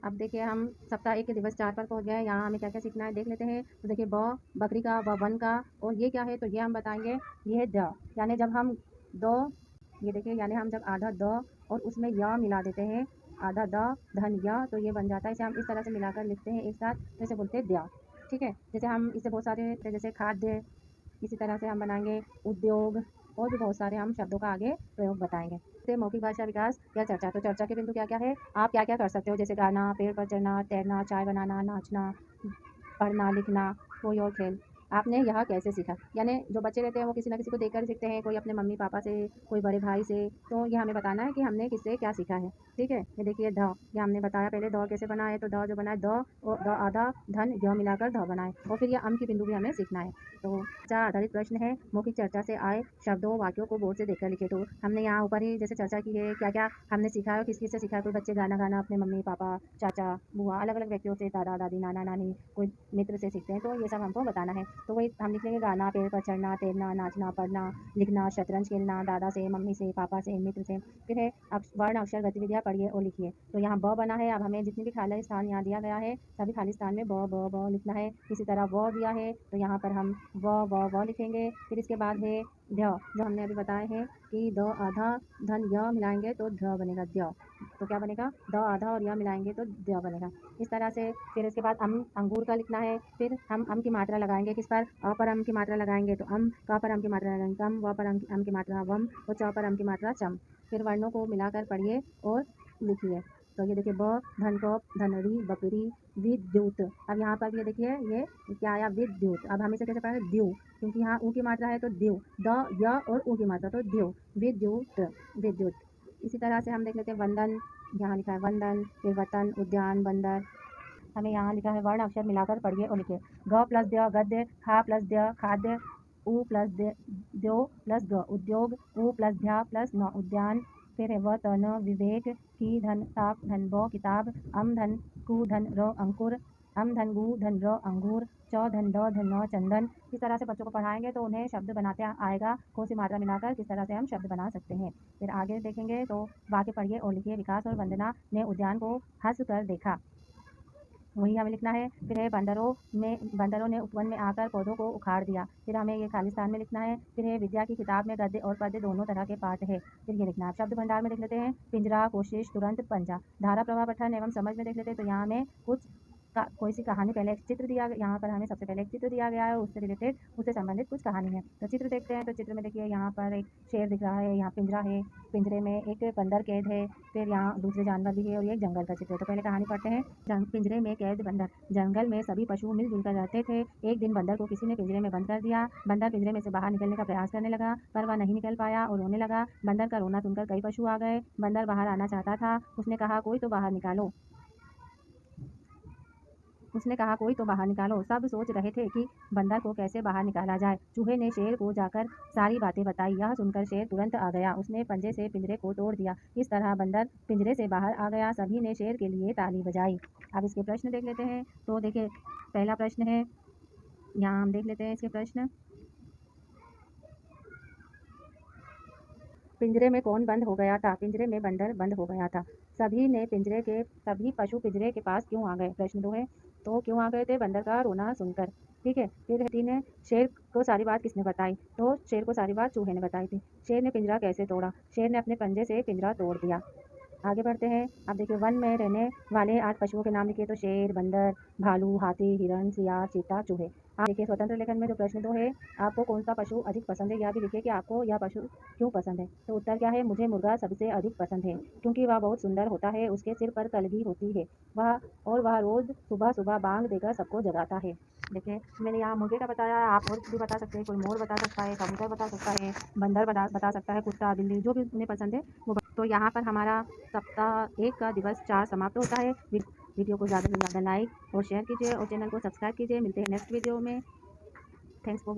अब देखिए हम सप्ताह 1 के दिवस 4 पर पहुँच गए हैं। यहाँ हमें क्या-क्या सीखना है देख लेते हैं। तो देखिए ब बकरी का, ब वन का और ये क्या है तो ये हम बताएँगे, ये है द। यानी जब हम द ये देखिए यानी हम जब आधा द और उसमें य मिला देते हैं, आधा द धन य तो ये बन जाता है। इसे हम इस तरह से मिलाकर लिखते हैं एक साथ, तो इसे बोलते हैं द्य। ठीक है? जैसे हम इससे बहुत सारे जैसे खाद्य, इसी तरह से हम बनाएँगे उद्योग और भी बहुत सारे हम शब्दों का आगे प्रयोग बताएँगे। जैसे मौखिक भाषा विकास या चर्चा, तो चर्चा के बिंदु क्या-क्या है? आप क्या-क्या कर सकते हो? जैसे गाना, पेड़ पर चढ़ना, तैरना, चाय बनाना, नाचना, पढ़ना, लिखना, कोई और खेल। आपने यह कैसे सीखा? यानी जो बच्चे रहते हैं वो किसी न किसी को देखकर सीखते हैं, कोई अपने मम्मी-पापा से, कोई बड़े भाई से। तो ये हमें बताना है कि हमने किससे क्या सीखा है। ठीक है? ये देखिए ध, ये हमने बताया पहले द कैसे बना है, तो द जो बना है द और द आधा धन य मिलाकर ध बना है और फिर ये अम की बिंदु भी हमें सीखना है। तो चर्चा आधारित प्रश्न है, मौखिक चर्चा से आए शब्दों, वाक्यों को बोर्ड से देखकर लिखें। तो हमने यहाँ ऊपर ही जैसे चर्चा की है, क्या-क्या हमने सीखा है और किस-किस से सीखा है। कोई बच्चे गाना गाना अपने मम्मी-पापा, चाचा, बुआ, अलग-अलग व्यक्तियों से, दादा-दादी, नाना-नानी, कोई मित्र से सीखते हैं, तो ये सब हमको बताना है। तो वही हम लिख लेंगे गाना, पेड़ पर चढ़ना, तैरना, नाचना, पढ़ना, लिखना, शतरंज खेलना, दादा से, मम्मी से, पापा से, मित्र से। फिर है वर्ण, अक्षर, गतिविधियाँ पढ़िए और लिखिए। तो यहाँ ब बना है, अब हमें जितनी भी खाली स्थान यहाँ दिया गया है, सभी खाली स्थान में ब लिखना है। इसी तरह व दिया है, तो यहाँ पर हम व लिखेंगे। फिर इसके बाद है ध्य, जो हमने अभी बताए हैं कि द आधा धन य मिलाएँगे तो ध बनेगा द्य। तो क्या बनेगा? द आधा और य मिलाएँगे तो द्य बनेगा। इस तरह से फिर इसके बाद अंगूर का लिखना है। फिर हम अम की मात्रा लगाएँगे किस पर? अ पर अम की मात्रा लगाएँगे तो अम, क पर अम की मात्रा लगाएँगे कम, व पर अम की मात्रा वम और च पर अम की मात्रा चम। फिर वर्णों को मिलाकर पढ़िए और लिखिए। तो ये देखिए ब, धन को, धनरी, बकरी, विद्युत। अब यहाँ पर भी ये देखिए ये क्या आया? विद्युत। अब हम इसे कैसे पढ़ेंगे? द्यू, क्योंकि यहाँ ऊ की मात्रा है तो द्यू, द, य और ऊ की मात्रा तो द्यू, विद्युत, विद्युत। इसी तरह से हम देख लेते हैं वंदन, यहाँ लिखा है वंदन, फिर वतन, उद्यान, बंदर। हमें यहाँ लिखा है वर्ण अक्षर मिलाकर पढ़िए और लिखिए। ग प्लस द्य गद्य, खा प्लस द्य खाद्य, उ प्लस द्यो प्लस ग उद्योग, उ प्लस ध्या प्लस न उद्यान। फिर है व त न विवेक, की धन ताप धन ब किताब, अम धन कु धन र अंकुर, अम धन गु धन र अंगूर, च धन ड धन न चंदन। इस तरह से बच्चों को पढ़ाएंगे तो उन्हें शब्द बनाते आएगा, कौन सी मात्रा मिलाकर किस तरह से हम शब्द बना सकते हैं। फिर आगे देखेंगे तो वाक्य पढ़िए और लिखिए। विकास और वंदना ने उद्यान को हंस कर देखा, वही हमें लिखना है। फिर है बंदरों ने उपवन में आकर पौधों को उखाड़ दिया। फिर हमें ये खाली स्थान में लिखना है। फिर है विद्या की किताब में गद्य और पद्य दोनों तरह के पाठ है, फिर ये लिखना है। शब्द भंडार में देख लेते हैं, पिंजरा, कोशिश, तुरंत, पंजा। धारा प्रवाह पठन एवं समझ में देख लेते हैं, तो यहाँ हमें कुछ कोई सी कहानी, पहले एक चित्र दिया, यहाँ पर हमें सबसे पहले एक चित्र दिया गया है, उससे रिलेटेड, उससे संबंधित कुछ कहानी है। तो चित्र देखते हैं, तो चित्र में देखिए यहाँ पर एक शेर दिख रहा है, यहाँ पिंजरा है, पिंजरे में एक बंदर कैद है, फिर यहाँ दूसरे जानवर भी है और ये एक जंगल का चित्र है। तो पहले कहानी पढ़ते हैं। पिंजरे में कैद बंदर। जंगल में सभी पशु मिलजुल कर रहते थे। एक दिन बंदर को किसी ने पिंजरे में बंद कर दिया। बंदर पिंजरे में से बाहर निकलने का प्रयास करने लगा, पर वह नहीं निकल पाया और रोने लगा। बंदर का रोना सुनकर कई पशु आ गए। बंदर बाहर आना चाहता था। उसने कहा कोई तो बाहर निकालो। सब सोच रहे थे कि बंदर को कैसे बाहर निकाला जाए। चूहे ने शेर को जाकर सारी बातें बताई। यह सुनकर शेर तुरंत आ गया। उसने पंजे से पिंजरे को तोड़ दिया। इस तरह बंदर पिंजरे से बाहर आ गया। सभी ने शेर के लिए ताली बजाई। अब इसके प्रश्न देख लेते हैं। तो देखिए पहला प्रश्न है, यहाँ हम देख लेते हैं इसके प्रश्न। पिंजरे में कौन बंद हो गया था? पिंजरे में बंदर बंद हो गया था। सभी पशु पिंजरे के पास क्यों आ गए? प्रश्न 2 है, तो क्यों आ गए थे? बंदर का रोना सुनकर। ठीक है। फिर है 3 है, शेर को सारी बात किसने बताई? तो शेर को सारी बात चूहे ने बताई थी। शेर ने पिंजरा कैसे तोड़ा? शेर ने अपने पंजे से पिंजरा तोड़ दिया। आगे बढ़ते हैं। अब देखिए वन में रहने वाले 8 पशुओं के नाम लिखिए। तो शेर, बंदर, भालू, हाथी, हिरण, सियार, चीता, चूहे। आप देखिए स्वतंत्र लेखन में जो प्रश्न 2 है, आपको कौन सा पशु अधिक पसंद है, यह भी लिखिए कि आपको यह पशु क्यों पसंद है। तो उत्तर क्या है? मुझे मुर्गा सबसे अधिक पसंद है, क्योंकि वह बहुत सुंदर होता है, उसके सिर पर कलगी होती है, वह रोज सुबह सुबह बांग देकर सबको जगाता है। देखिए मैंने यहाँ मुर्गे का बताया, आप और भी बता सकते हैं। कोई मोर बता सकता है, कबूतर बता सकता है, बंदर बता सकता है, कुत्ता, बिल्ली, जो भी उन्हें पसंद है वो। तो यहाँ पर हमारा सप्ताह 1 का दिवस 4 समाप्त होता है। वीडियो को ज़्यादा से ज़्यादा लाइक और शेयर कीजिए और चैनल को सब्सक्राइब कीजिए। मिलते हैं नेक्स्ट वीडियो में। Thanks for